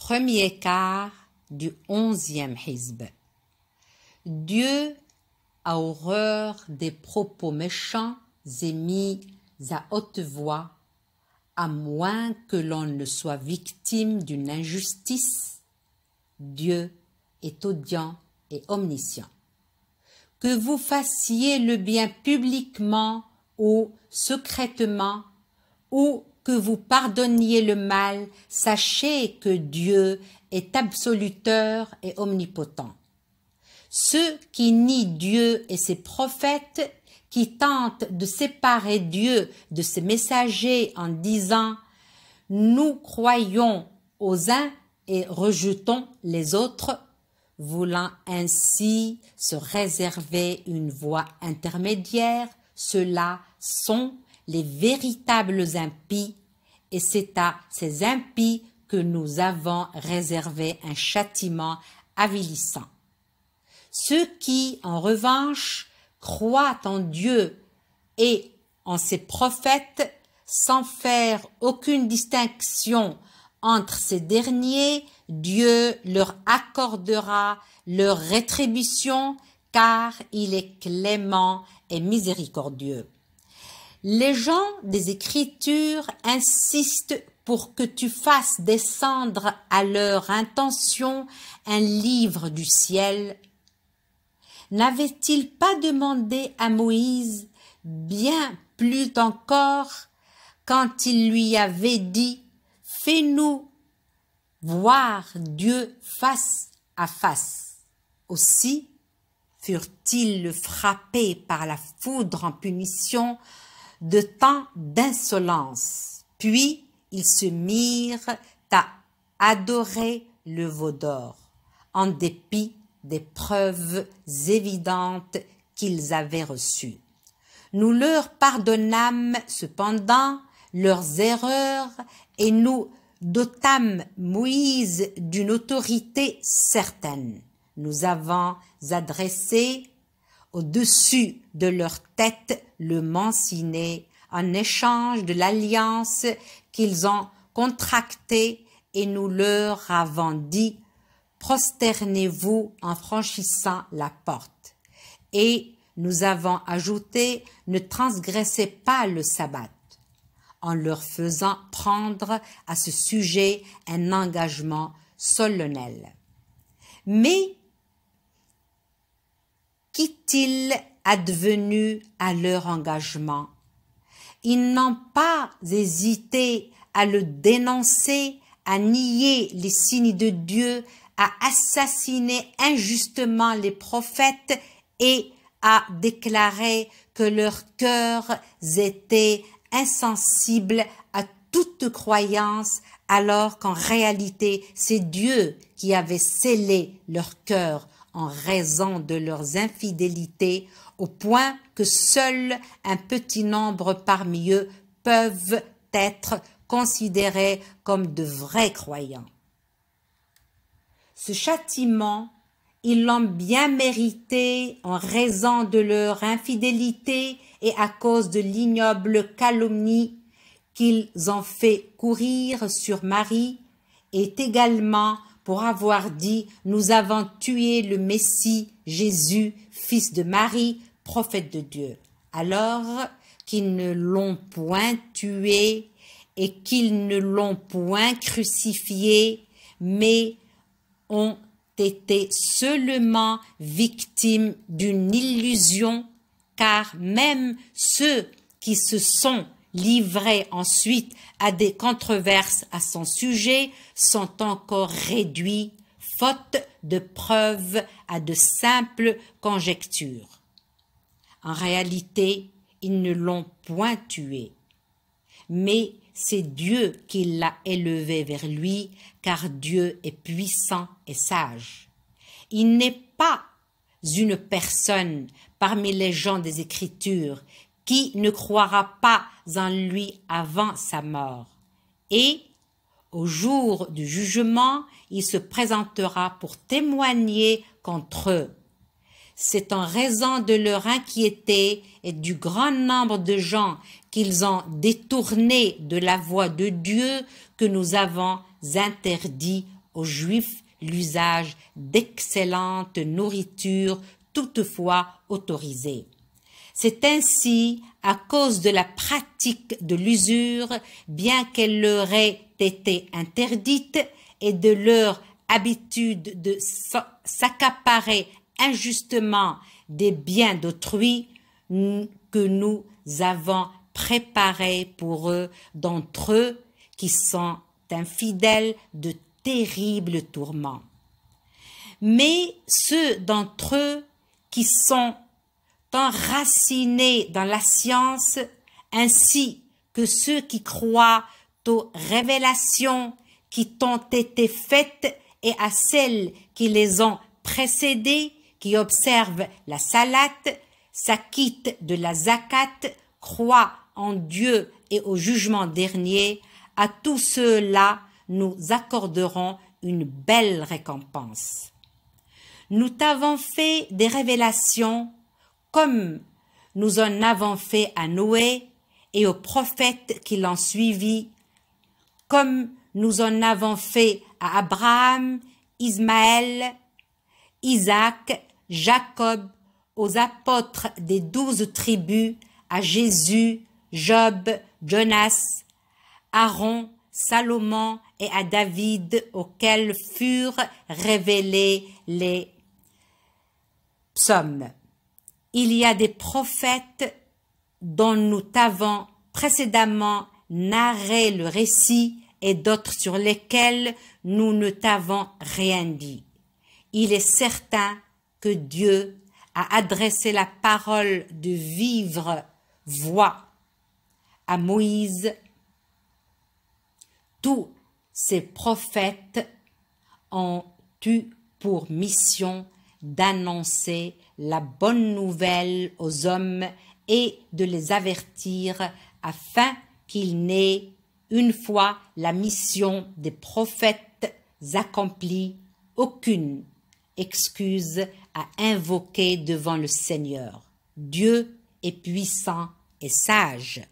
Premier quart du 11e hizb. Dieu a horreur des propos méchants et mis à haute voix, à moins que l'on ne soit victime d'une injustice. Dieu est audient et omniscient. Que vous fassiez le bien publiquement ou secrètement, ou que vous pardonniez le mal, sachez que Dieu est absoluteur et omnipotent. Ceux qui nient Dieu et ses prophètes, qui tentent de séparer Dieu de ses messagers en disant « Nous croyons aux uns et rejetons les autres », voulant ainsi se réserver une voie intermédiaire, ceux-là sont les véritables impies, et c'est à ces impies que nous avons réservé un châtiment avilissant. Ceux qui, en revanche, croient en Dieu et en ses prophètes, sans faire aucune distinction entre ces derniers, Dieu leur accordera leur rétribution, car il est clément et miséricordieux. Les gens des Écritures insistent pour que tu fasses descendre à leur intention un livre du ciel. N'avait-il pas demandé à Moïse bien plus encore quand il lui avait dit « Fais-nous voir Dieu face à face ». Aussi furent-ils frappés par la foudre en punition de tant d'insolence. Puis ils se mirent à adorer le veau d'or, en dépit des preuves évidentes qu'ils avaient reçues. Nous leur pardonnâmes cependant leurs erreurs et nous dotâmes Moïse d'une autorité certaine. Nous avons adressé au-dessus de leur tête le Mansiné en échange de l'alliance qu'ils ont contractée et nous leur avons dit « Prosternez-vous en franchissant la porte » et nous avons ajouté « Ne transgressez pas le sabbat » en leur faisant prendre à ce sujet un engagement solennel. Mais qu'est-il advenu à leur engagement? Ils n'ont pas hésité à le dénoncer, à nier les signes de Dieu, à assassiner injustement les prophètes et à déclarer que leurs cœurs étaient insensibles à toute croyance, alors qu'en réalité c'est Dieu qui avait scellé leur cœur en raison de leurs infidélités, au point que seul un petit nombre parmi eux peuvent être considérés comme de vrais croyants. Ce châtiment, ils l'ont bien mérité en raison de leur infidélité et à cause de l'ignoble calomnie qu'ils ont fait courir sur Marie, et également pour avoir dit « Nous avons tué le Messie, Jésus, fils de Marie, prophète de Dieu », alors qu'ils ne l'ont point tué et qu'ils ne l'ont point crucifié, mais ont été seulement victimes d'une illusion, car même ceux qui se sont livrés ensuite à des controverses à son sujet sont encore réduits, faute de preuves, à de simples conjectures. En réalité, ils ne l'ont point tué, mais c'est Dieu qui l'a élevé vers lui, car Dieu est puissant et sage. Il n'est pas une personne parmi les gens des Écritures qui ne croira pas en lui avant sa mort. Et, au jour du jugement, il se présentera pour témoigner contre eux. C'est en raison de leur inquiété et du grand nombre de gens qu'ils ont détournés de la voie de Dieu que nous avons interdit aux Juifs l'usage d'excellente nourriture toutefois autorisée. C'est ainsi à cause de la pratique de l'usure, bien qu'elle leur ait été interdite, et de leur habitude de s'accaparer injustement des biens d'autrui, que nous avons préparé pour eux, d'entre eux qui sont infidèles, de terribles tourments. Mais ceux d'entre eux qui sont enracinés dans la science, ainsi que ceux qui croient aux révélations qui t'ont été faites et à celles qui les ont précédées, qui observent la salate, s'acquittent de la zakat, croient en Dieu et au jugement dernier, à tous ceux-là nous accorderons une belle récompense. Nous t'avons fait des révélations comme nous en avons fait à Noé et aux prophètes qui l'ont suivi, comme nous en avons fait à Abraham, Ismaël, Isaac, Jacob, aux apôtres des 12 tribus, à Jésus, Job, Jonas, Aaron, Salomon et à David, auxquels furent révélés les psaumes. Il y a des prophètes dont nous t'avons précédemment narré le récit et d'autres sur lesquels nous ne t'avons rien dit. Il est certain que Dieu a adressé la parole de vive voix à Moïse. Tous ces prophètes ont eu pour mission d'annoncer la bonne nouvelle aux hommes et de les avertir afin qu'ils n'aient, une fois la mission des prophètes accomplie, aucune excuse à invoquer devant le Seigneur. Dieu est puissant et sage.